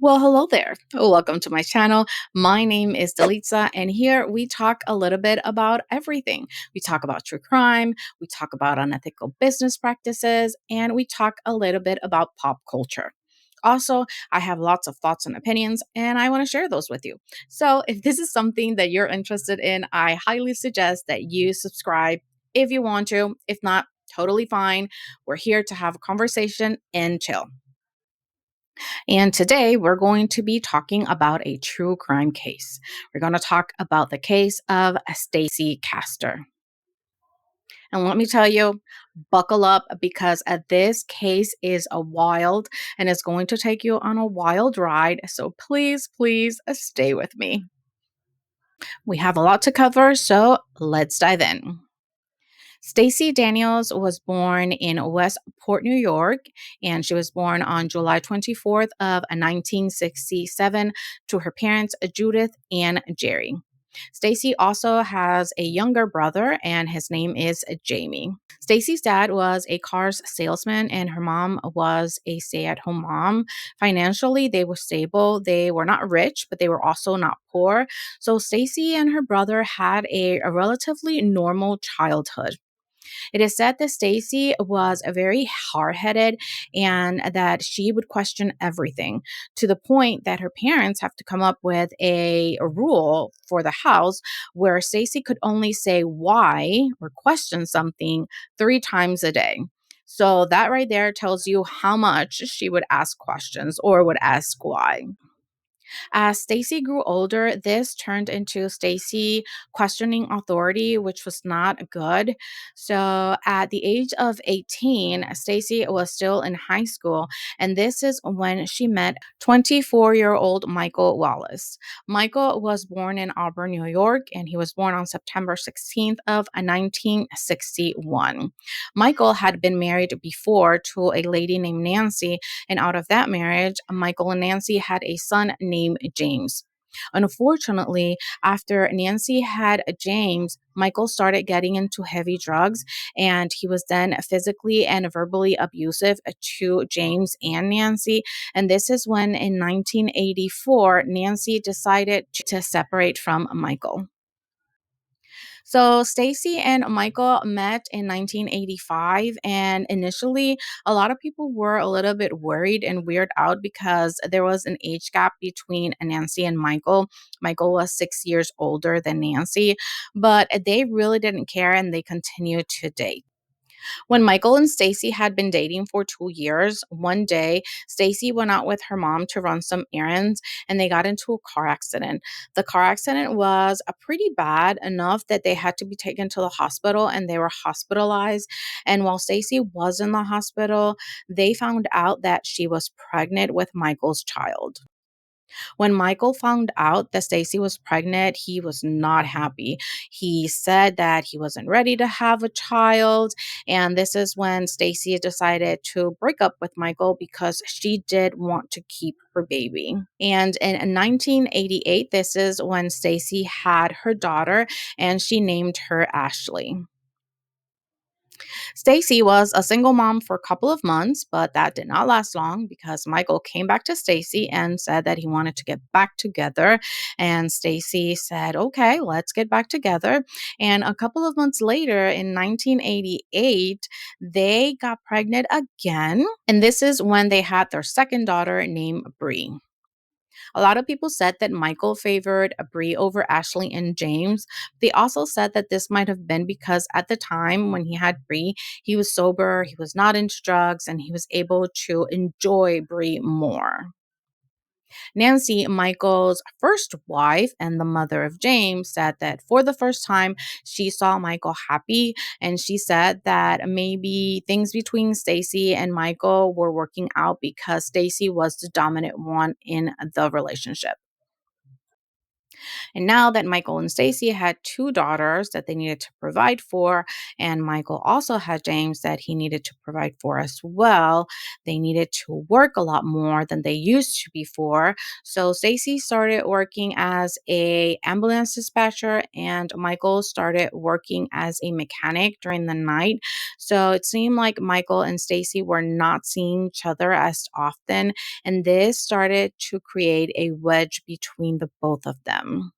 Well, hello there. Welcome to my channel. My name is Delitza, and here we talk a little bit about everything. We talk about true crime, we talk about unethical business practices, and we talk a little bit about pop culture. Also, I have lots of thoughts and opinions, and I want to share those with you. So, if this is something that you're interested in, I highly suggest that you subscribe if you want to. If not, totally fine. We're here to have a conversation and chill. And today we're going to be talking about a true crime case. We're going to talk about the case of Stacey Castor. And let me tell you, buckle up because this case is a wild and it's going to take you on a wild ride. So please stay with me. We have a lot to cover, so let's dive in. Stacey Daniels was born in Westport, New York, and she was born on July 24th of 1967 to her parents Judith and Jerry. Stacey also has a younger brother and his name is Jamie. Stacey's dad was a cars salesman and her mom was a stay-at-home mom. Financially, they were stable. They were not rich, but they were also not poor. So Stacey and her brother had a relatively normal childhood. It is said that Stacy was a very hard-headed and that she would question everything to the point that her parents have to come up with a rule for the house where Stacy could only say why or question something 3 times a day. So that right there tells you how much she would ask questions or would ask why. As Stacy grew older, this turned into Stacy questioning authority, which was not good. So at the age of 18, Stacy was still in high school, and this is when she met 24-year-old Michael Wallace. Michael was born in Auburn, New York, and he was born on September 16th of 1961. Michael had been married before to a lady named Nancy, and out of that marriage, Michael and Nancy had a son named James. Unfortunately, after Nancy had James, Michael started getting into heavy drugs, and he was then physically and verbally abusive to James and Nancy. And this is when, in 1984, Nancy decided to separate from Michael. So Stacy and Michael met in 1985, and initially, a lot of people were a little bit worried and weirded out because there was an age gap between Nancy and Michael. Michael was 6 years older than Nancy, but they really didn't care and they continued to date. When Michael and Stacy had been dating for 2 years, one day Stacy went out with her mom to run some errands and they got into a car accident. The car accident was pretty bad enough that they had to be taken to the hospital and they were hospitalized. And while Stacy was in the hospital, they found out that she was pregnant with Michael's child. When Michael found out that Stacy was pregnant, he was not happy. He said that he wasn't ready to have a child, and this is when Stacy decided to break up with Michael because she did want to keep her baby. And in 1988, this is when Stacy had her daughter and she named her Ashley. Stacy was a single mom for a couple of months, but that did not last long because Michael came back to Stacy and said that he wanted to get back together. And Stacy said, "Okay, let's get back together." And a couple of months later, in 1988, they got pregnant again. And this is when they had their second daughter named Bree. A lot of people said that Michael favored Bree over Ashley and James. They also said that this might have been because at the time when he had Bree, he was sober, he was not into drugs, and he was able to enjoy Bree more. Nancy, Michael's first wife and the mother of James, said that for the first time she saw Michael happy, and she said that maybe things between Stacy and Michael were working out because Stacy was the dominant one in the relationship. And now that Michael and Stacy had two daughters that they needed to provide for, and Michael also had James that he needed to provide for as well, they needed to work a lot more than they used to before. So Stacy started working as a ambulance dispatcher, and Michael started working as a mechanic during the night. So it seemed like Michael and Stacy were not seeing each other as often, and this started to create a wedge between the both of them.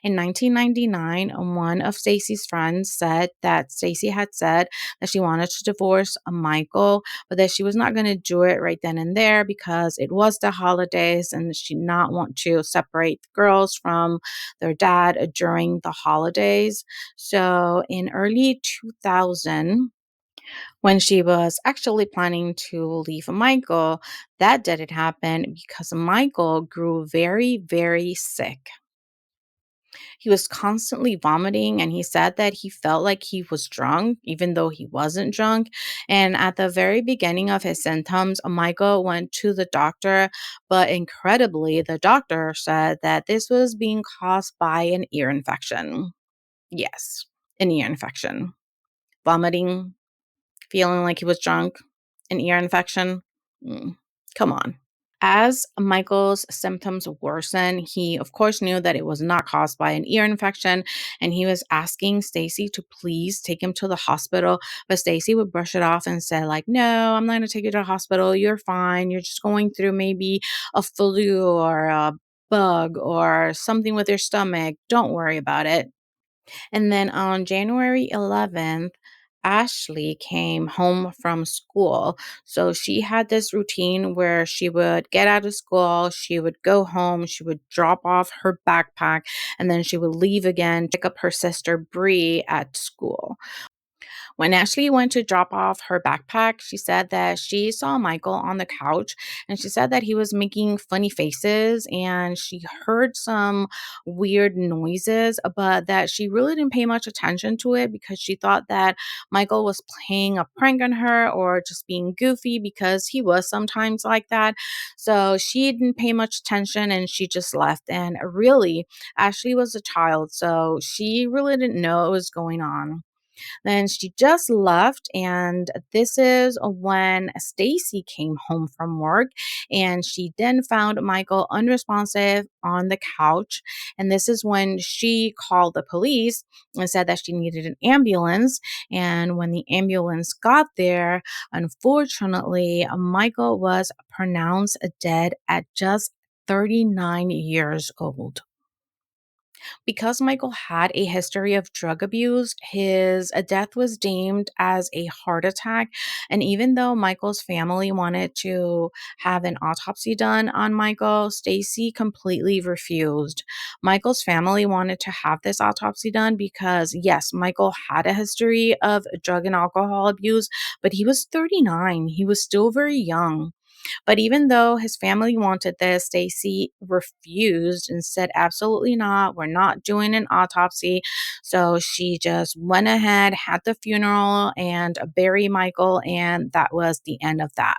In 1999, one of Stacy's friends said that Stacy had said that she wanted to divorce Michael, but that she was not going to do it right then and there because it was the holidays and she did not want to separate the girls from their dad during the holidays. So in early 2000, when she was actually planning to leave Michael, that didn't happen because Michael grew very, very sick. He was constantly vomiting, and he said that he felt like he was drunk, even though he wasn't drunk. And at the very beginning of his symptoms, Michael went to the doctor, but incredibly, the doctor said that this was being caused by an ear infection. Yes, an ear infection. Vomiting, feeling like he was drunk, an ear infection. Mm, come on. As Michael's symptoms worsened, he of course knew that it was not caused by an ear infection, and he was asking Stacy to please take him to the hospital, but Stacy would brush it off and say like, "No, I'm not going to take you to the hospital. You're fine. You're just going through maybe a flu or a bug or something with your stomach. Don't worry about it." And then on January 11th, Ashley came home from school. So she had this routine where she would get out of school, she would go home, she would drop off her backpack, and then she would leave again to pick up her sister Bree at school. When Ashley went to drop off her backpack, she said that she saw Michael on the couch and she said that he was making funny faces and she heard some weird noises, but that she really didn't pay much attention to it because she thought that Michael was playing a prank on her or just being goofy because he was sometimes like that. So she didn't pay much attention and she just left. And really, Ashley was a child, so she really didn't know what was going on. Then she just left, and this is when Stacy came home from work, and she then found Michael unresponsive on the couch. And this is when she called the police and said that she needed an ambulance. And when the ambulance got there, unfortunately, Michael was pronounced dead at just 39 years old. Because Michael had a history of drug abuse, his death was deemed as a heart attack. And even though Michael's family wanted to have an autopsy done on Michael, Stacy completely refused. Michael's family wanted to have this autopsy done because, yes, Michael had a history of drug and alcohol abuse, but he was 39. He was still very young. But even though his family wanted this, Stacy refused and said, absolutely not. We're not doing an autopsy. So she just went ahead, had the funeral, and buried Michael. And that was the end of that.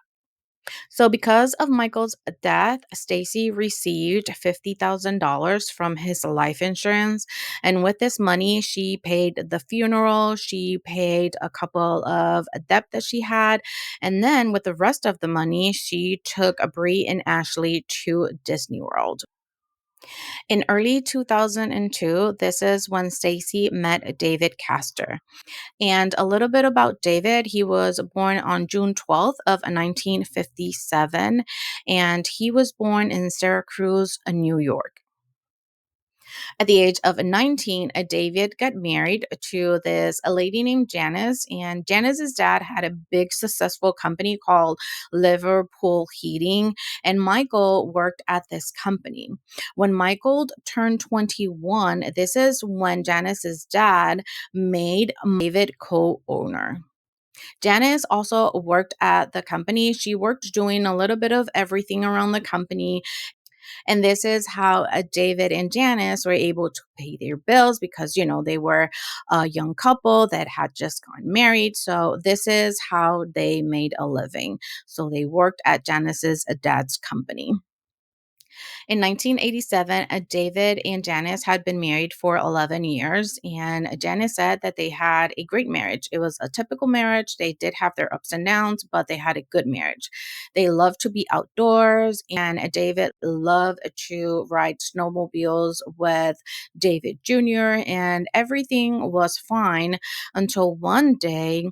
So, because of Michael's death, Stacy received $50,000 from his life insurance. And with this money, she paid the funeral, she paid a couple of debt that she had. And then with the rest of the money, she took Bree and Ashley to Disney World. In early 2002, this is when Stacy met David Castor. And a little bit about David, he was born on June 12th of 1957, and he was born in Syracuse, New York. At the age of 19, David got married to this a lady named Janice, and Janice's dad had a big successful company called Liverpool Heating, and Michael worked at this company. When Michael turned 21, this is when Janice's dad made David co-owner. Janice also worked at the company. She worked doing a little bit of everything around the company. And this is how David and Janice were able to pay their bills because, they were a young couple that had just gotten married. So this is how they made a living. So they worked at Janice's dad's company. In 1987, David and Janice had been married for 11 years, and Janice said that they had a great marriage. It was a typical marriage. They did have their ups and downs, but they had a good marriage. They loved to be outdoors, and David loved to ride snowmobiles with David Jr., and everything was fine until one day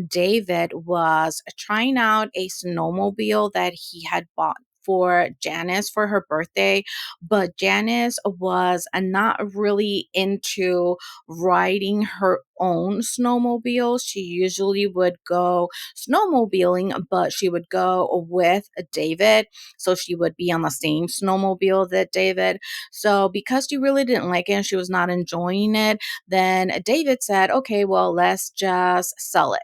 David was trying out a snowmobile that he had bought for Janice for her birthday, but Janice was not really into riding her own snowmobile. She usually would go snowmobiling, but she would go with David. So she would be on the same snowmobile that David. So because she really didn't like it and she was not enjoying it, then David said, okay, well, let's just sell it.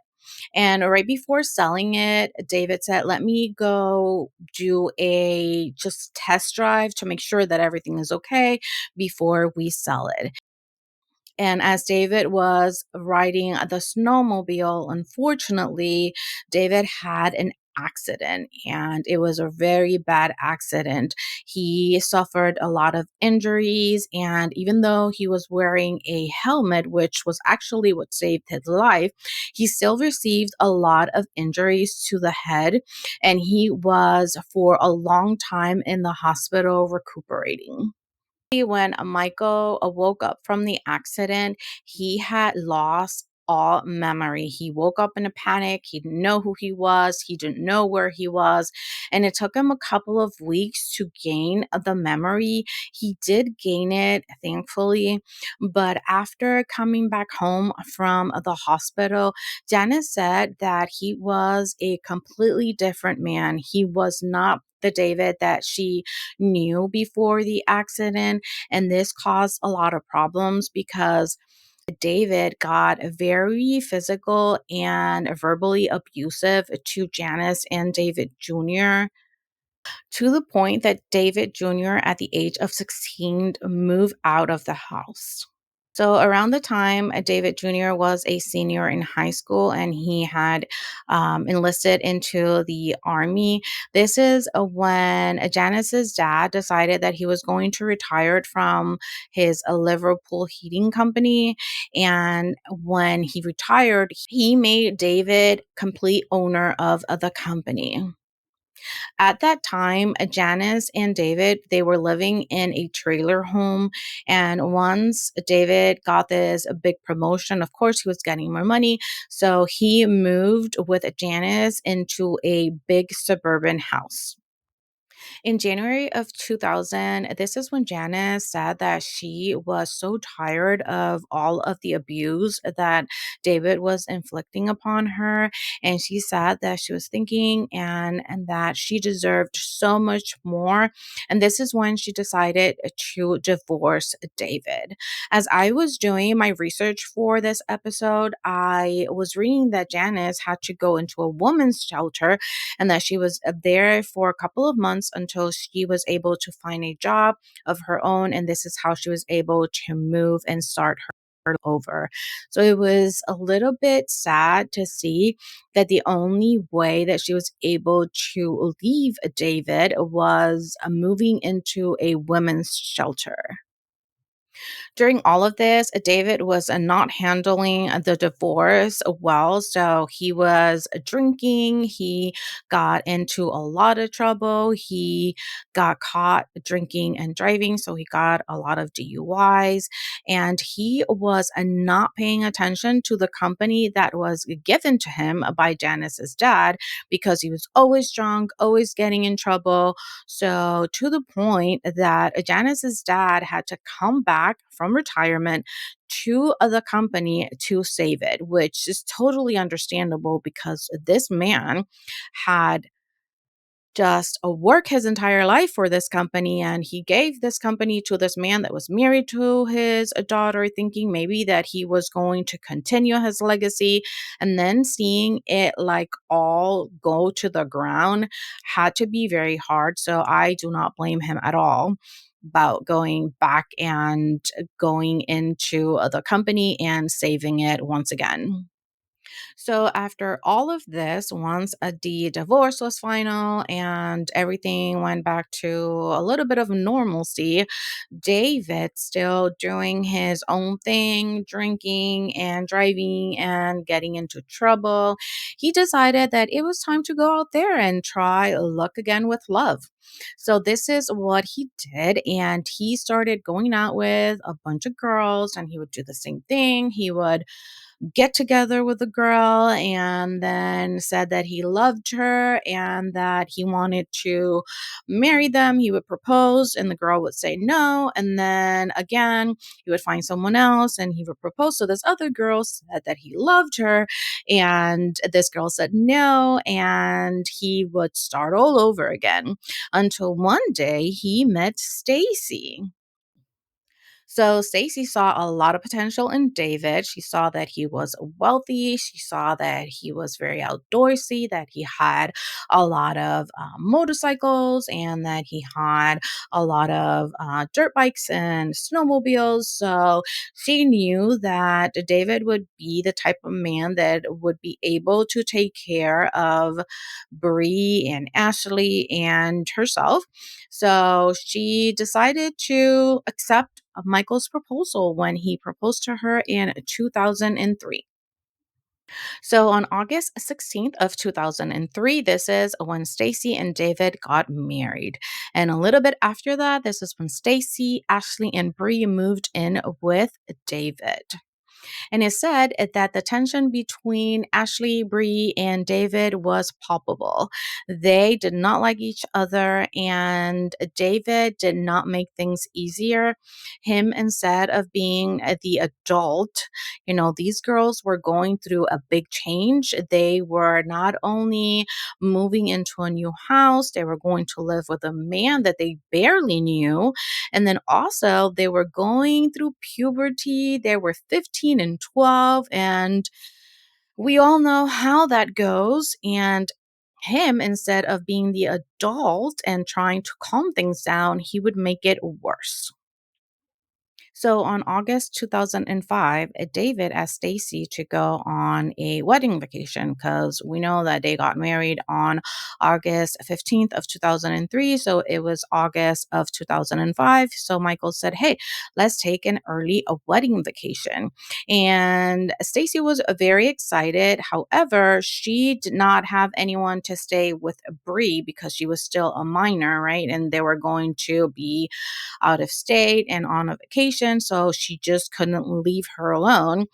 And right before selling it, David said, let me go do a just test drive to make sure that everything is okay before we sell it. And as David was riding the snowmobile, unfortunately, David had an accident and it was a very bad accident. He suffered a lot of injuries, and even though he was wearing a helmet, which was actually what saved his life, he still received a lot of injuries to the head, and he was for a long time in the hospital recuperating. When Michael woke up from the accident, he had lost all memory. He woke up in a panic. He didn't know who he was. He didn't know where he was. And it took him a couple of weeks to gain the memory. He did gain it, thankfully. But after coming back home from the hospital, Janice said that he was a completely different man. He was not the David that she knew before the accident. And this caused a lot of problems because David got very physical and verbally abusive to Janice and David Jr., to the point that David Jr., at the age of 16, moved out of the house. So, around the time David Jr. was a senior in high school and he had enlisted into the army, this is when Janice's dad decided that he was going to retire from his Liverpool heating company. And when he retired, he made David complete owner of the company. At that time, Janice and David, they were living in a trailer home. And once David got this big promotion, of course, he was getting more money. So he moved with Janice into a big suburban house. In January of 2000, this is when Janice said that she was so tired of all of the abuse that David was inflicting upon her. And she said that she was thinking and that she deserved so much more. And this is when she decided to divorce David. As I was doing my research for this episode, I was reading that Janice had to go into a woman's shelter and that she was there for a couple of months until she was able to find a job of her own. And this is how she was able to move and start her over. So it was a little bit sad to see that the only way that she was able to leave David was moving into a women's shelter. During all of this, David was not handling the divorce well. So he was drinking. He got into a lot of trouble. He got caught drinking and driving. So he got a lot of DUIs. And he was not paying attention to the company that was given to him by Janice's dad because he was always drunk, always getting in trouble. So, to the point that Janice's dad had to come back from retirement to the company to save it, which is totally understandable because this man had just work his entire life for this company, and he gave this company to this man that was married to his daughter, thinking maybe that he was going to continue his legacy, and then seeing it like all go to the ground had to be very hard. So I do not blame him at all about going back and going into the company and saving it once again. So after all of this, once the divorce was final and everything went back to a little bit of normalcy, David still doing his own thing, drinking and driving and getting into trouble. He decided that it was time to go out there and try luck again with love. So this is what he did, and he started going out with a bunch of girls, and he would do the same thing. He would get together with a girl and then said that he loved her and that he wanted to marry them. He would propose and the girl would say no. And then again, he would find someone else and he would propose. So this other girl said that he loved her and this girl said no. And he would start all over again until one day he met Stacy. So Stacy saw a lot of potential in David. She saw that he was wealthy. She saw that he was very outdoorsy, that he had a lot of motorcycles, and that he had a lot of dirt bikes and snowmobiles. So she knew that David would be the type of man that would be able to take care of Bree and Ashley and herself. So she decided to accept Michael's proposal when he proposed to her in 2003. So on August 16th of 2003, this is when Stacy and David got married. And a little bit after that, this is when Stacy, Ashley, and Bree moved in with David. And it said that the tension between Ashley, Bree, and David was palpable. They did not like each other, and David did not make things easier. Him, instead of being the adult, these girls were going through a big change. They were not only moving into a new house, they were going to live with a man that they barely knew. And then also, they were going through puberty. They were 15 and 12, and we all know how that goes. And him, instead of being the adult and trying to calm things down, he would make it worse. So on August 2005, David asked Stacy to go on a wedding vacation because we know that they got married on August 15th of 2003. So it was August of 2005. So Michael said, "Hey, let's take an early a wedding vacation." And Stacy was very excited. However, she did not have anyone to stay with Bree because she was still a minor, right? And they were going to be out of state and on a vacation, so she just couldn't leave her alone.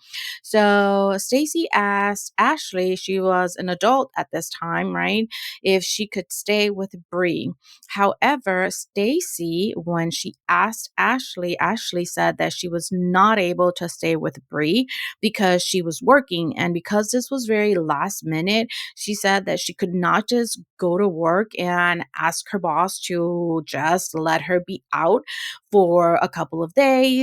So Stacy asked Ashley, she was an adult at this time, right, if she could stay with Bree. However, Stacy, when she asked Ashley, Ashley said that she was not able to stay with Bree because she was working, and because this was very last minute, she said that she could not just go to work and ask her boss to just let her be out for a couple of days,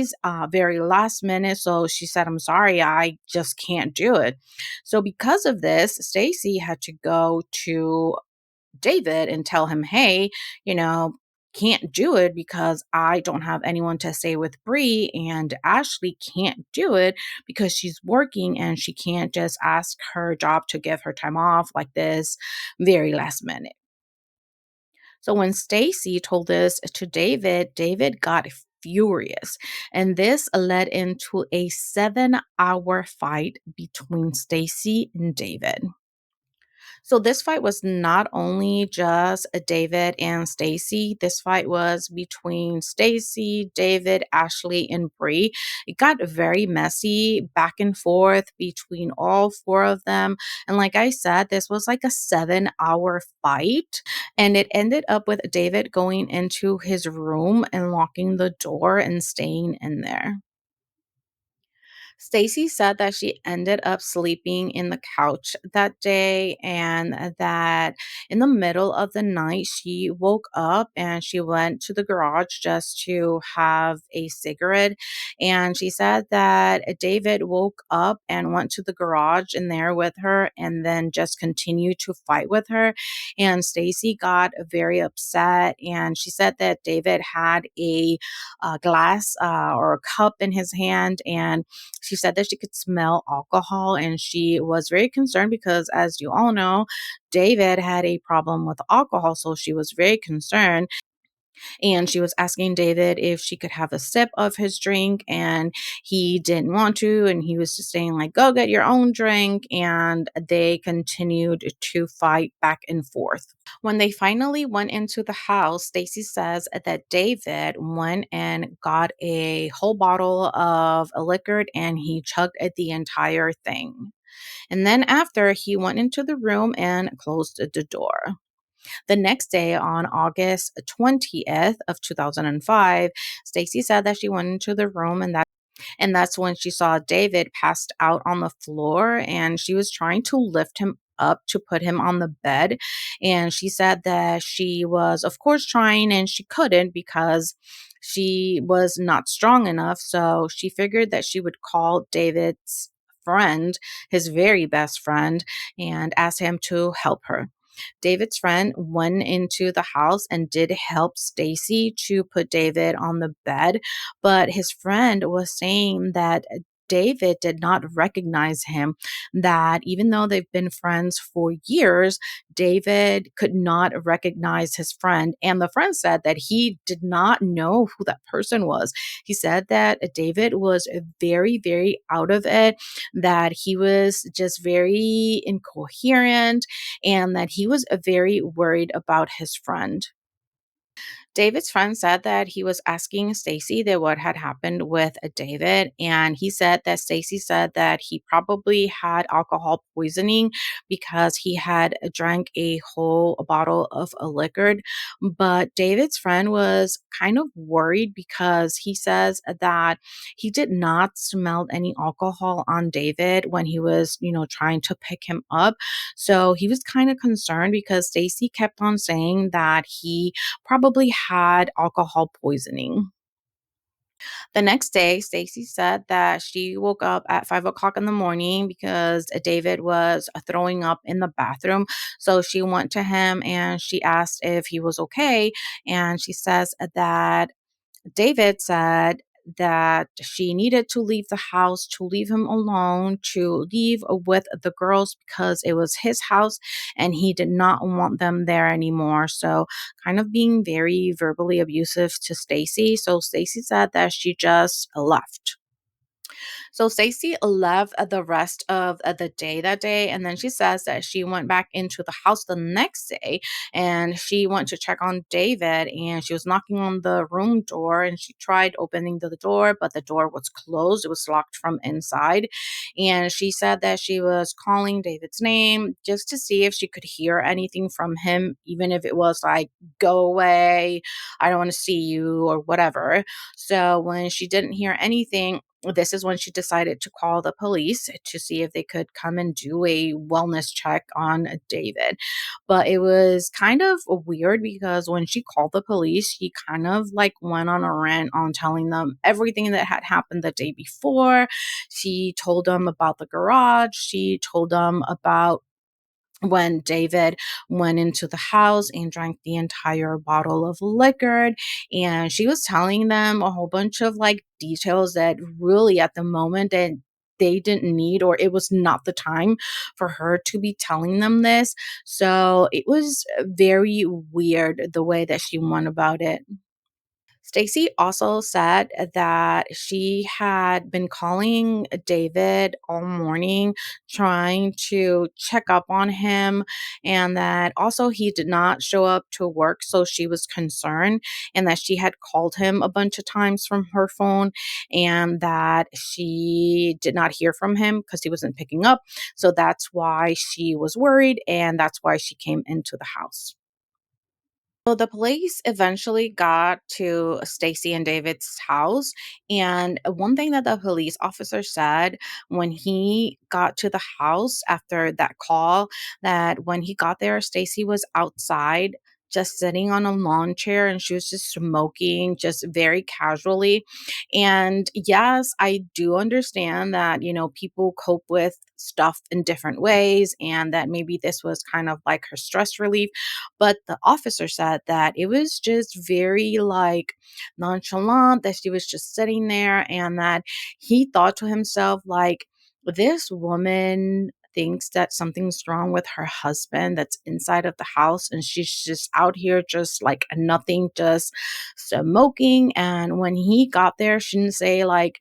very last minute. So she said, "I'm sorry, I just can't do it." So because of this, Stacy had to go to David and tell him, "Hey, you know, can't do it because I don't have anyone to stay with Bree, and Ashley can't do it because she's working and she can't just ask her job to give her time off like this very last minute." So when Stacy told this to David, David got furious. And this led into a 7-hour fight between Stacy and David. So this fight was not only just David and Stacy. This fight was between Stacy, David, Ashley, and Bree. It got very messy back and forth between all four of them. And like I said, this was like a 7-hour fight. And it ended up with David going into his room and locking the door and staying in there. Stacy said that she ended up sleeping in the couch that day and that in the middle of the night she woke up and she went to the garage just to have a cigarette. And she said that David woke up and went to the garage in there with her and then just continued to fight with her. And Stacy got very upset and she said that David had a glass or a cup in his hand, and She said that she could smell alcohol and she was very concerned because, as you all know, David had a problem with alcohol. So she was very concerned and she was asking David if she could have a sip of his drink, and he didn't want to, and he was just saying like, "Go get your own drink," and they continued to fight back and forth. When they finally went into the house, Stacy says that David went and got a whole bottle of a liquor and he chugged at the entire thing. And then after he went into the room and closed the door. The next day, on August 20th of 2005, Stacy said that she went into the room and that's when she saw David passed out on the floor and she was trying to lift him up to put him on the bed. And she said that she was, of course, trying and she couldn't because she was not strong enough. So she figured that she would call David's friend, his very best friend, and ask him to help her. David's friend went into the house and did help Stacy to put David on the bed, but his friend was saying that David did not recognize him, that even though they've been friends for years, David could not recognize his friend. And the friend said that he did not know who that person was. He said that David was very, very out of it, that he was just very incoherent, and that he was very worried about his friend. David's friend said that he was asking Stacy that what had happened with David, and he said that Stacy said that he probably had alcohol poisoning because he had drank a whole bottle of a liquor. But David's friend was kind of worried because he says that he did not smell any alcohol on David when he was, trying to pick him up. So he was kind of concerned because Stacy kept on saying that he probably had alcohol poisoning. The next day, Stacy said that she woke up at 5 o'clock in the morning because David was throwing up in the bathroom. So she went to him and she asked if he was okay. And she says that David said that she needed to leave the house, to leave him alone, to leave with the girls because it was his house and he did not want them there anymore. So, kind of being very verbally abusive to Stacy. So, Stacy said that she just left. So Stacy left the rest of the day that day. And then she says that she went back into the house the next day and she went to check on David and she was knocking on the room door and she tried opening the door, but the door was closed. It was locked from inside. And she said that she was calling David's name just to see if she could hear anything from him, even if it was like, go away, I don't want to see you, or whatever. So when she didn't hear anything, this is when she decided to call the police to see if they could come and do a wellness check on David. But it was kind of weird because when she called the police, she kind of like went on a rant on telling them everything that had happened the day before. She told them about the garage. She told them about when David went into the house and drank the entire bottle of liquor. And she was telling them a whole bunch of like details that really at the moment that they didn't need, or it was not the time for her to be telling them this. So it was very weird the way that she went about it. Stacy also said that she had been calling David all morning, trying to check up on him, and that also he did not show up to work. So she was concerned, and that she had called him a bunch of times from her phone, and that she did not hear from him because he wasn't picking up. So that's why she was worried, and that's why she came into the house. So the police eventually got to Stacy and David's house. And one thing that the police officer said when he got to the house after that call, that when he got there, Stacy was outside just sitting on a lawn chair and she was just smoking just very casually. And yes, I do understand that, people cope with stuff in different ways and that maybe this was kind of like her stress relief. But the officer said that it was just very like nonchalant, that she was just sitting there and that he thought to himself, like, this woman thinks that something's wrong with her husband that's inside of the house and she's just out here just like nothing, just smoking. And when he got there, she didn't say like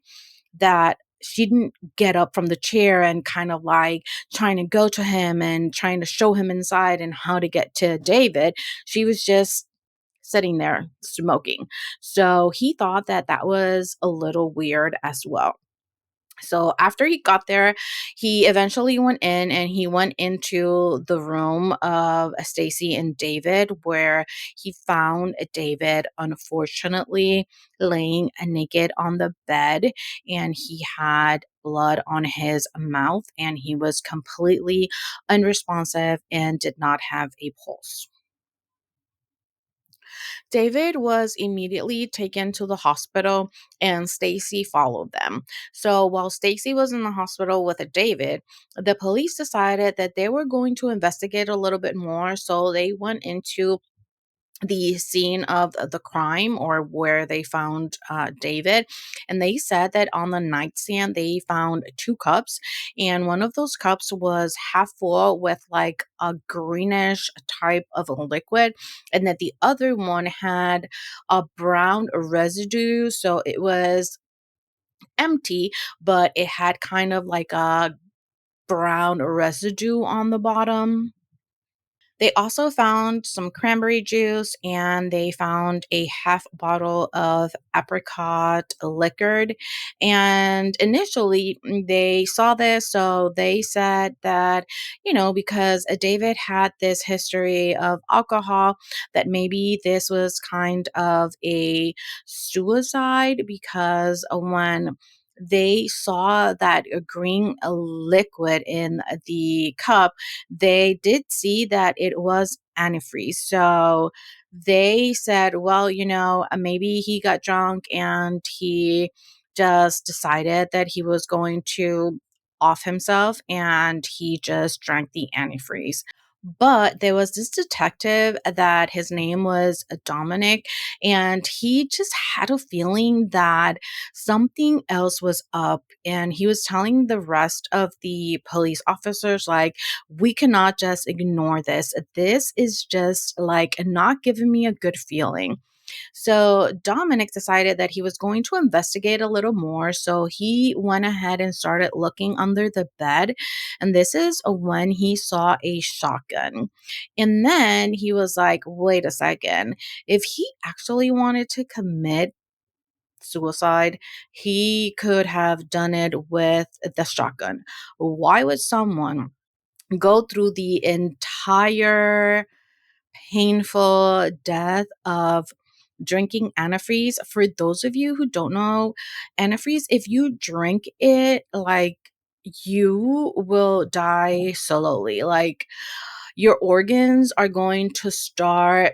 that she didn't get up from the chair and kind of like trying to go to him and trying to show him inside and how to get to David. She was just sitting there smoking. So he thought that that was a little weird as well. So after he got there, he eventually went in and he went into the room of Stacy and David, where he found David unfortunately laying naked on the bed, and he had blood on his mouth and he was completely unresponsive and did not have a pulse. David was immediately taken to the hospital and Stacy followed them. So while Stacy was in the hospital with David, the police decided that they were going to investigate a little bit more. So they went into the scene of the crime, or where they found David. And they said that on the nightstand, they found two cups. And one of those cups was half full with like a greenish type of a liquid. And that the other one had a brown residue. So it was empty, but it had kind of like a brown residue on the bottom. They also found some cranberry juice and they found a half bottle of apricot liquor. And initially, they saw this, so they said that, because David had this history of alcohol, that maybe this was kind of a suicide, because when they saw that green liquid in the cup, they did see that it was antifreeze. So they said, well, maybe he got drunk and he just decided that he was going to off himself and he just drank the antifreeze. But there was this detective that his name was Dominic, and he just had a feeling that something else was up. And he was telling the rest of the police officers, like, we cannot just ignore this. This is just like not giving me a good feeling. So Dominic decided that he was going to investigate a little more. So he went ahead and started looking under the bed. And this is when he saw a shotgun. And then he was like, wait a second. If he actually wanted to commit suicide, he could have done it with the shotgun. Why would someone go through the entire painful death of drinking antifreeze? For those of you who don't know, antifreeze, if you drink it, like, you will die slowly. Like, your organs are going to start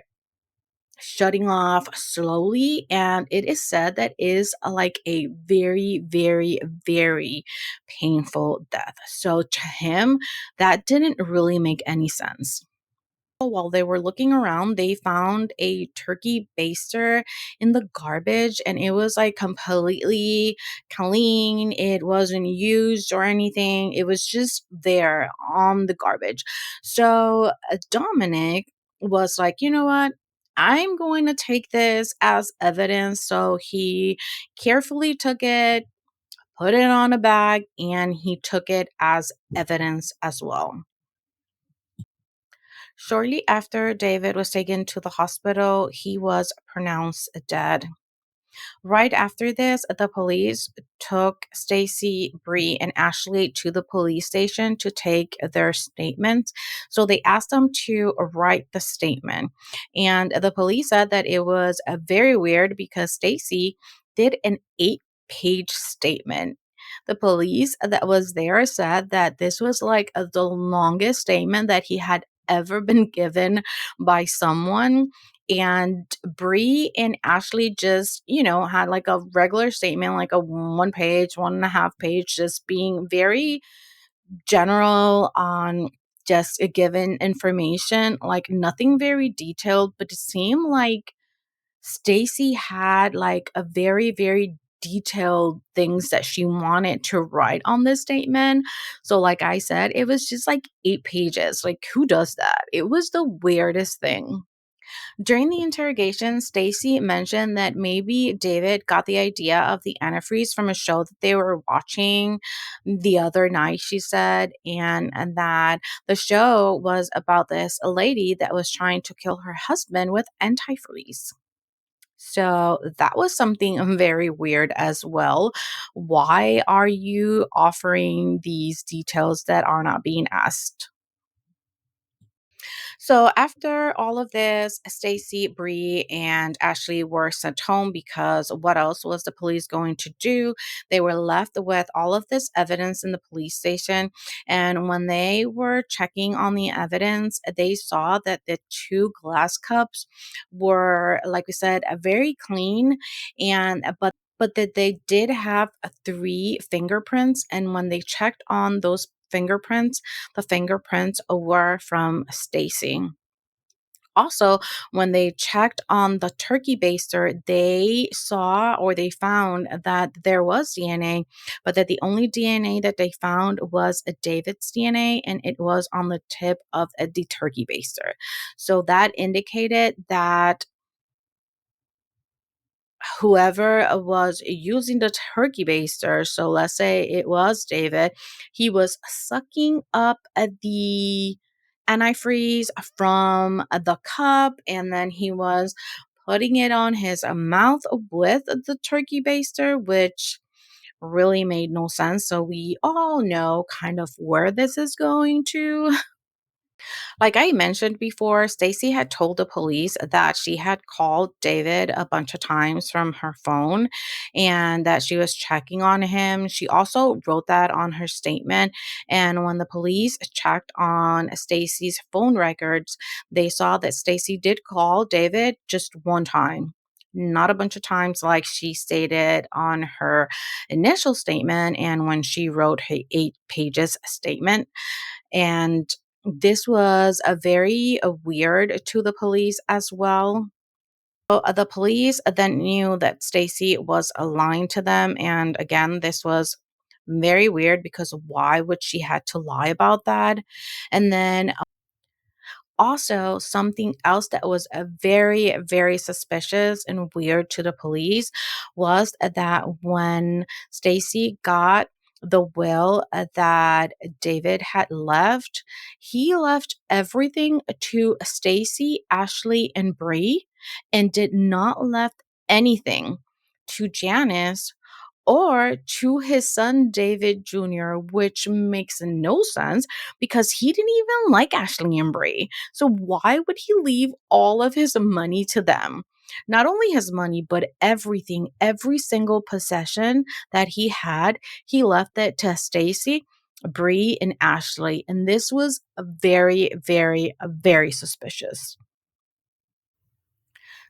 shutting off slowly, and it is said that is like a very, very, very painful death. So to him, that didn't really make any sense. While they were looking around, they found a turkey baster in the garbage, and it was like completely clean. It wasn't used or anything. It was just there on the garbage. So Dominic was like, you know what? I'm going to take this as evidence. So he carefully took it, put it on a bag, and he took it as evidence as well. Shortly after David was taken to the hospital, he was pronounced dead. Right after this, the police took Stacy, Bree, and Ashley to the police station to take their statements. So they asked them to write the statement. And the police said that it was very weird because Stacy did an 8-page statement. The police that was there said that this was like the longest statement that he had ever been given by someone. And Bree and Ashley just, had like a regular statement, like a 1 page, 1.5 page, just being very general on just a given information, like nothing very detailed, but it seemed like Stacey had like a very, very detailed things that she wanted to write on this statement. So, like I said, it was just like 8 pages. Like, who does that? It was the weirdest thing. During the interrogation, Stacy mentioned that maybe David got the idea of the antifreeze from a show that they were watching the other night, she said, and that the show was about this lady that was trying to kill her husband with antifreeze. So that was something very weird as well. Why are you offering these details that are not being asked? So after all of this, Stacy, Bree, and Ashley were sent home because what else was the police going to do? They were left with all of this evidence in the police station. And when they were checking on the evidence, they saw that the two glass cups were, like we said, very clean and but that they did have three fingerprints. And when they checked on those fingerprints, the fingerprints were from Stacy. Also, when they checked on the turkey baster, they saw or they found that there was DNA, but that the only DNA that they found was a David's DNA, and it was on the tip of the turkey baster. So that indicated that whoever was using the turkey baster, so let's say it was David, he was sucking up the antifreeze from the cup, and then he was putting it on his mouth with the turkey baster, which really made no sense. So we all know kind of where this is going to. Like I mentioned before, Stacy had told the police that she had called David a bunch of times from her phone and that she was checking on him. She also wrote that on her statement. And when the police checked on Stacy's phone records, they saw that Stacy did call David just one time. Not a bunch of times, like she stated on her initial statement and when she wrote her 8 pages statement. And this was a very weird to the police as well. So, the police then knew that Stacy was lying to them, and again, this was very weird because why would she had to lie about that? And then also, something else that was very, very suspicious and weird to the police was that when Stacy got the will that David had left, he left everything to Stacy, Ashley, and Bree, and did not left anything to Janice or to his son David Jr., which makes no sense because he didn't even like Ashley and Brie. So why would he leave all of his money to them? Not only his money, but everything, every single possession that he had, he left it to Stacy, Brie, and Ashley. And this was a very, very, very suspicious.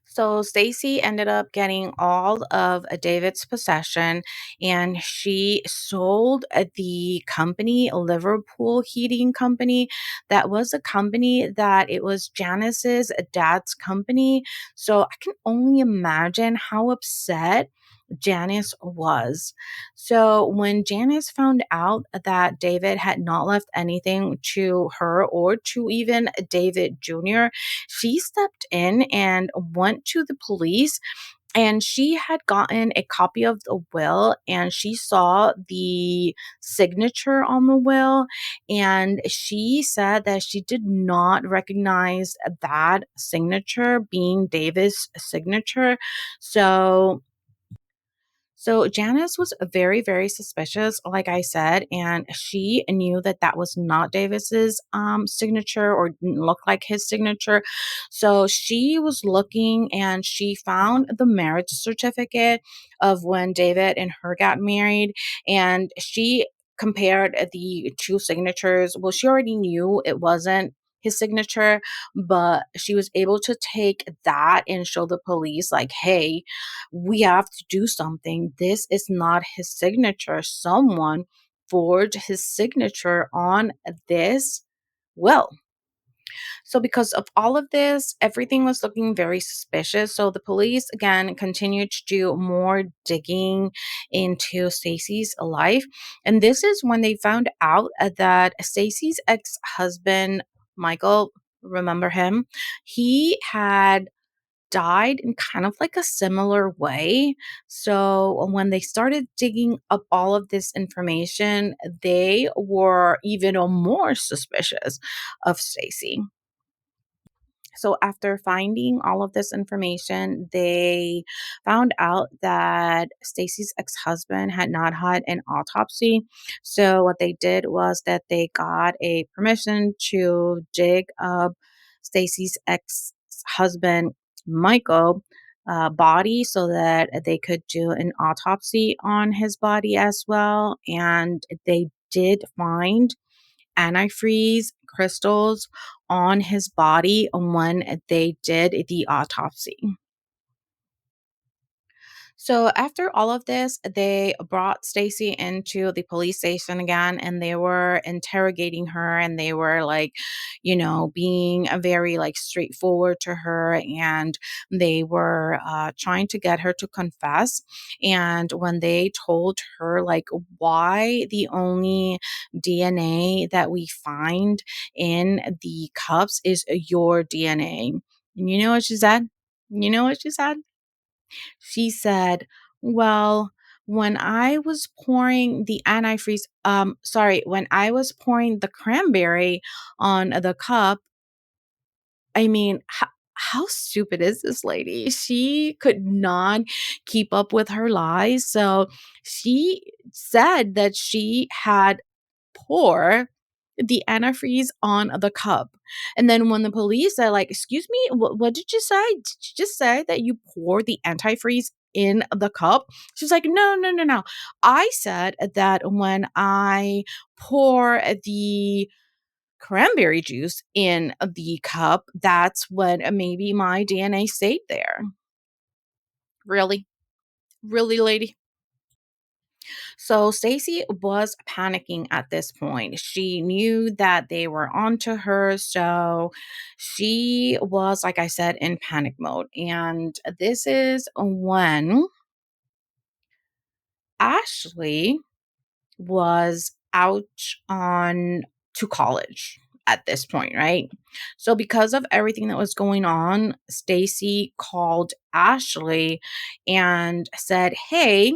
So Stacy ended up getting all of David's possession and she sold the company, Liverpool Heating Company. That was a company that it was Janice's dad's company. So I can only imagine how upset Janice was. So when Janice found out that David had not left anything to her or to even David Jr., she stepped in and went to the police and she had gotten a copy of the will and she saw the signature on the will and she said that she did not recognize that signature being David's signature. So Janice was very, very suspicious, like I said, and she knew that that was not Davis's signature or didn't look like his signature. So she was looking and she found the marriage certificate of when David and her got married, and she compared the two signatures. Well, she already knew it wasn't his signature, but she was able to take that and show the police, like, hey, we have to do something. This is not his signature. Someone forged his signature on this will. So, because of all of this, everything was looking very suspicious. So, the police again continued to do more digging into Stacy's life. And this is when they found out that Stacy's ex husband, Michael, remember him? He had died in kind of like a similar way. So when they started digging up all of this information, they were even more suspicious of Stacy. So after finding all of this information, they found out that Stacy's ex-husband had not had an autopsy. So what they did was that they got a permission to dig up Stacy's ex-husband Michael body so that they could do an autopsy on his body as well. And they did find antifreeze crystals on his body when they did the autopsy. So after all of this, they brought Stacy into the police station again and they were interrogating her and they were like, being a very like straightforward to her and they were trying to get her to confess. And when they told her like why the only DNA that we find in the cups is your DNA. And you know what she said? You know what she said? She said, "Well, when I was pouring the antifreeze, when I was pouring the cranberry on the cup, I mean, how stupid is this lady? She could not keep up with her lies. So she said that she had pour the antifreeze on the cup. And then when the police are like, "Excuse me, what did you say? Did you just say that you pour the antifreeze in the cup?" She's like, "No, no, no, no. I said that when I pour the cranberry juice in the cup, that's when maybe my DNA stayed there." Really? Really, lady? So Stacy was panicking at this point. She knew that they were onto her. So she was, like I said, in panic mode. And this is when Ashley was out on to college at this point, right? So because of everything that was going on, Stacy called Ashley and said, "Hey,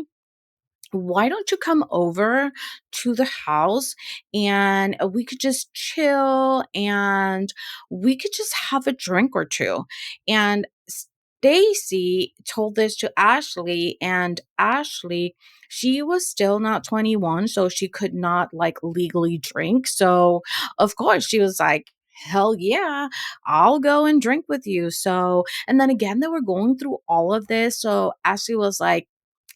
why don't you come over to the house and we could just chill and we could just have a drink or two?" And Stacy told this to Ashley, and Ashley, she was still not 21, so she could not like legally drink. So, of course, she was like, "Hell yeah, I'll go and drink with you." So, and then again, they were going through all of this. So, Ashley was like,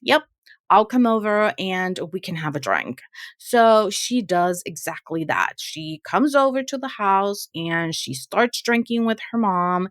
"Yep, I'll come over and we can have a drink." So she does exactly that. She comes over to the house and she starts drinking with her mom.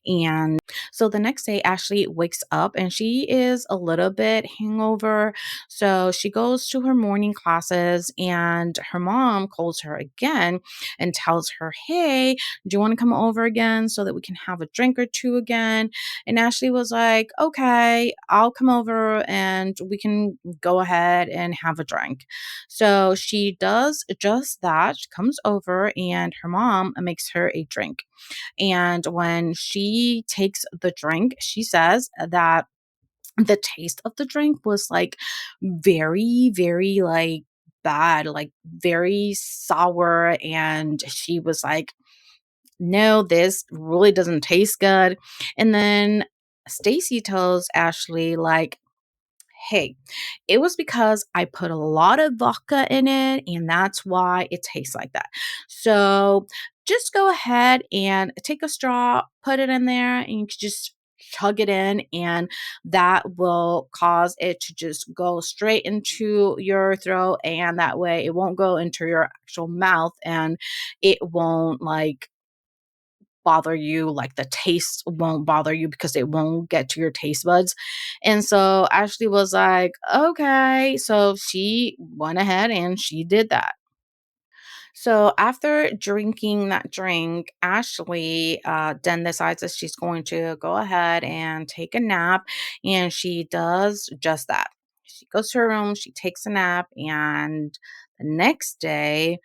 And so the next day, Ashley wakes up and she is a little bit hangover. So she goes to her morning classes and her mom calls her again and tells her, "Hey, do you want to come over again so that we can have a drink or two again?" And Ashley was like, "Okay, I'll come over and we can go ahead and have a drink." So she does just that. She comes over and her mom makes her a drink. And when she takes the drink, she says that the taste of the drink was like very, very like bad, like very sour. And she was like, "No, this really doesn't taste good." And then Stacy tells Ashley, like, "Hey, it was because I put a lot of vodka in it, and that's why it tastes like that. So just go ahead and take a straw, put it in there, and you can just chug it in, and that will cause it to just go straight into your throat, and that way it won't go into your actual mouth, and it won't like." bother you, like the taste won't bother you because it won't get to your taste buds. And so Ashley was like, okay. So she went ahead and she did that. So after drinking that drink, Ashley then decides that she's going to go ahead and take a nap, and she does just that. She goes to her room, she takes a nap, and the next day,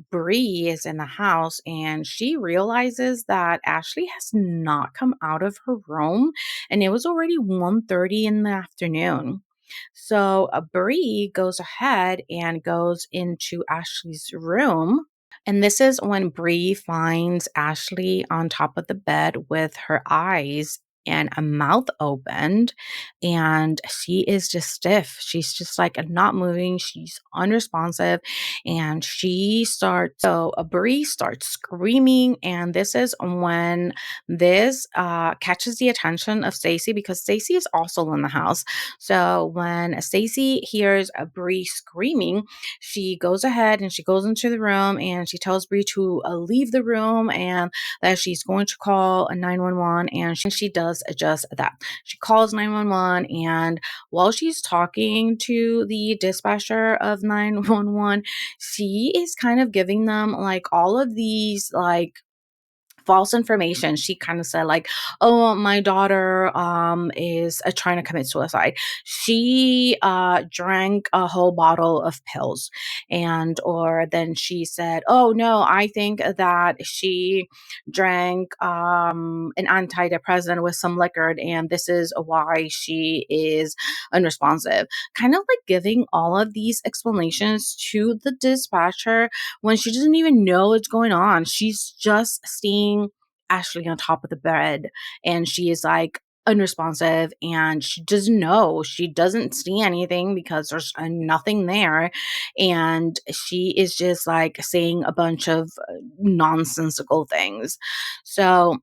Bree is in the house and she realizes that Ashley has not come out of her room, and it was already 1:30 in the afternoon. So Bree goes ahead and goes into Ashley's room, and this is when Bree finds Ashley on top of the bed with her eyes and a mouth opened, and she is just stiff. She's just like not moving. She's unresponsive, and Bree starts screaming, and this is when this catches the attention of Stacey, because Stacey is also in the house. So when Stacey hears a Bree screaming, she goes ahead and she goes into the room and she tells Bree to leave the room and that she's going to call a 911. And she does just that. She calls 911, and while she's talking to the dispatcher of 911, she is kind of giving them like all of these like false information. She kind of said like, "Oh, my daughter is trying to commit suicide. She drank a whole bottle of pills." And or then she said, "Oh no, I think that she drank an antidepressant with some liquor, and this is why she is unresponsive." Kind of like giving all of these explanations to the dispatcher when she doesn't even know what's going on. She's just seeing Ashley on top of the bed, and she is like unresponsive, and she doesn't know. She doesn't see anything because there's nothing there. And she is just like saying a bunch of nonsensical things. So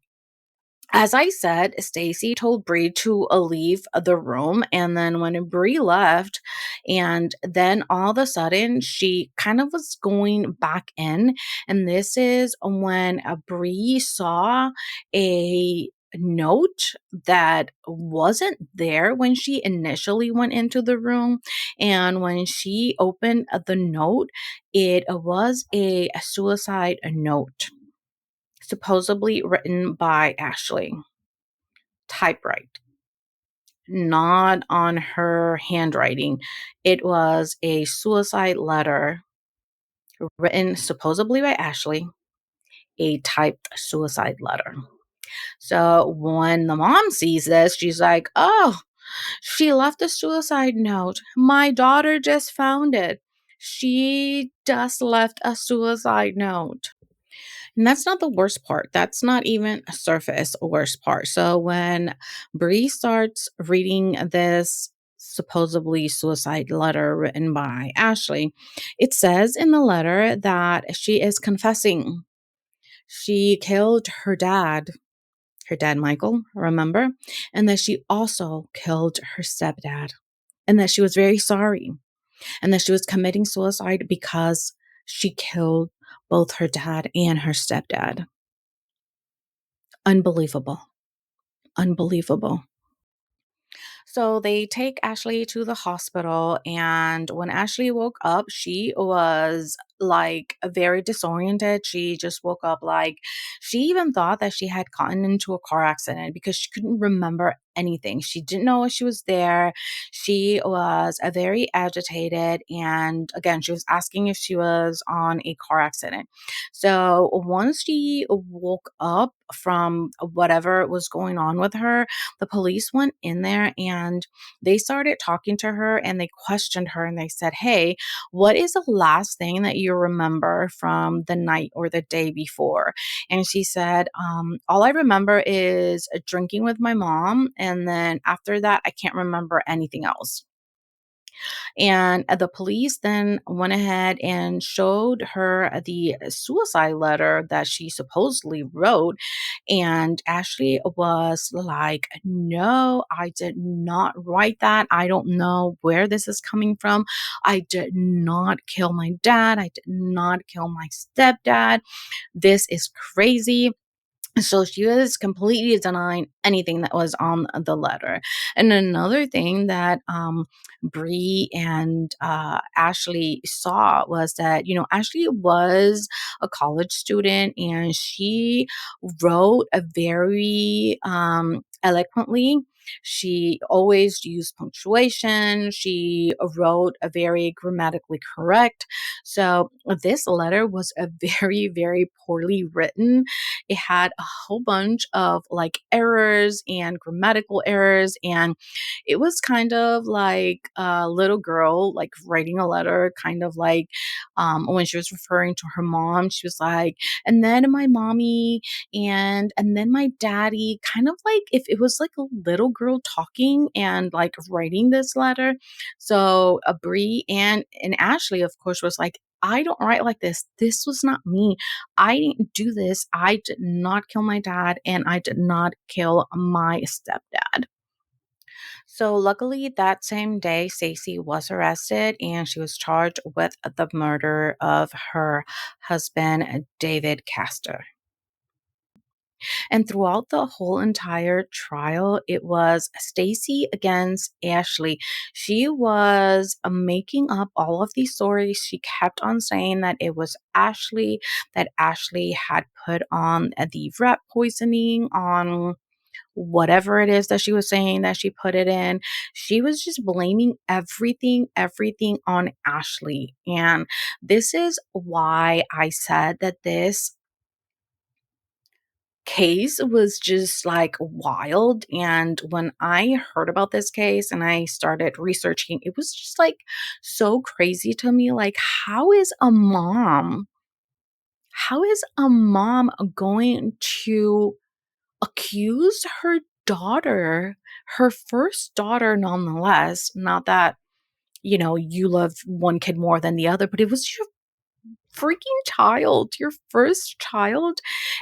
as I said, Stacy told Bree to leave the room, and then when Bree left, and then all of a sudden she kind of was going back in, and this is when Bree saw a note that wasn't there when she initially went into the room. And when she opened the note, it was a suicide note, supposedly written by Ashley, typewrite, not on her handwriting. It was a suicide letter written supposedly by Ashley, a typed suicide letter. So when the mom sees this, she's like, "Oh, she left a suicide note. My daughter just found it. She just left a suicide note." And that's not the worst part. That's not even a surface worst part. So when Bree starts reading this supposedly suicide letter written by Ashley, it says in the letter that she is confessing. She killed her dad Michael, remember? And that she also killed her stepdad. And that she was very sorry. And that she was committing suicide because she killed both her dad and her stepdad. Unbelievable. Unbelievable. So they take Ashley to the hospital, and when Ashley woke up, she was like very disoriented. She just woke up like she even thought that she had gotten into a car accident because she couldn't remember anything. She didn't know she was there. She was very agitated, and again, she was asking if she was on a car accident. So once she woke up from whatever was going on with her, the police went in there and they started talking to her, and they questioned her, and they said, "Hey, what is the last thing that you remember from the night or the day before?" And she said, "All I remember is drinking with my mom. And then after that, I can't remember anything else." And the police then went ahead and showed her the suicide letter that she supposedly wrote. And Ashley was like, "No, I did not write that. I don't know where this is coming from. I did not kill my dad. I did not kill my stepdad. This is crazy." So she was completely denying anything that was on the letter. And another thing that Bree and Ashley saw was that, Ashley was a college student and she wrote a very eloquently. She always used punctuation. She wrote a very grammatically correct. So this letter was a very, very poorly written. It had a whole bunch of like errors and grammatical errors. And it was kind of like a little girl, like writing a letter, kind of like when she was referring to her mom, she was like, and then my mommy and then my daddy, kind of like if it was like a little girl talking and like writing this letter. So Brie and Ashley, of course, was like, I don't write like this. This was not me. I didn't do this. I did not kill my dad and I did not kill my stepdad. So, luckily, that same day, Stacey was arrested and she was charged with the murder of her husband, David Castor. And throughout the whole entire trial, it was Stacey against Ashley. She was making up all of these stories. She kept on saying that it was Ashley, that Ashley had put on the rat poisoning on whatever it is that she was saying that she put it in. She was just blaming everything on Ashley. And this is why I said that this case was just like wild. And when I heard about this case and I started researching, it was just like so crazy to me. Like, how is a mom going to accuse her daughter, her first daughter, nonetheless? Not that, you love one kid more than the other, but it was your freaking child, your first child,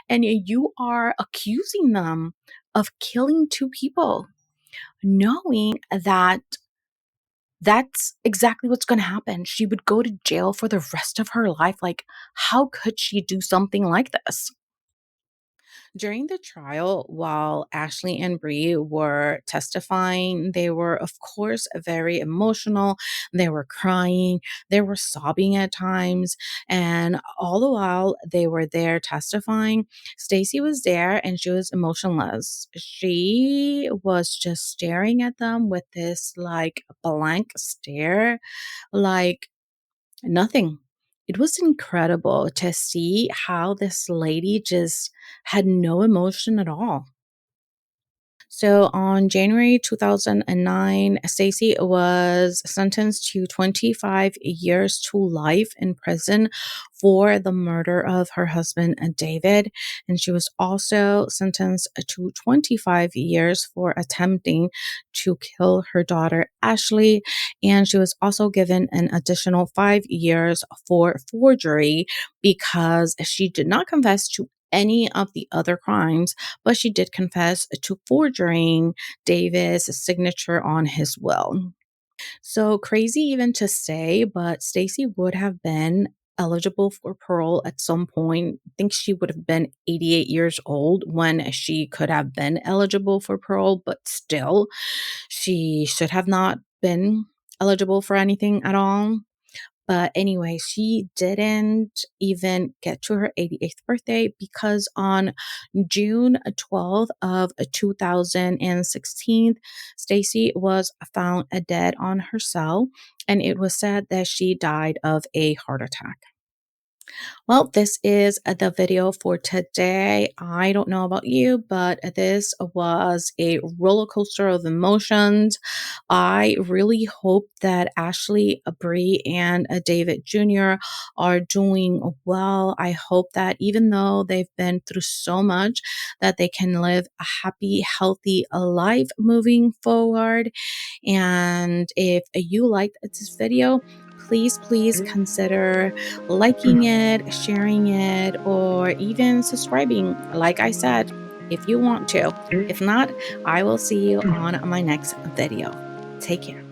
and you are accusing them of killing two people, knowing that that's exactly what's going to happen. She would go to jail for the rest of her life. Like, how could she do something like this? During the trial, while Ashley and Bree were testifying, they were, of course, very emotional. They were crying, they were sobbing at times, and all the while they were there testifying, Stacey was there and she was emotionless. She was just staring at them with this like blank stare, like nothing. It was incredible to see how this lady just had no emotion at all. So on January 2009, Stacey was sentenced to 25 years to life in prison for the murder of her husband, David. And she was also sentenced to 25 years for attempting to kill her daughter, Ashley. And she was also given an additional 5 years for forgery because she did not confess to any of the other crimes, but she did confess to forging Davis' signature on his will. So crazy even to say, but Stacey would have been eligible for parole at some point. I think she would have been 88 years old when she could have been eligible for parole, but still, she should have not been eligible for anything at all. But anyway, she didn't even get to her 88th birthday because on June 12th of 2016, Stacey was found dead on her cell, and it was said that she died of a heart attack. Well, this is the video for today. I don't know about you, but this was a roller coaster of emotions. I really hope that Ashley, Bree, and David Jr. are doing well. I hope that even though they've been through so much, that they can live a happy, healthy life moving forward. And if you liked this video, please consider liking it, sharing it, or even subscribing, like I said, if you want to. If not, I will see you on my next video. Take care.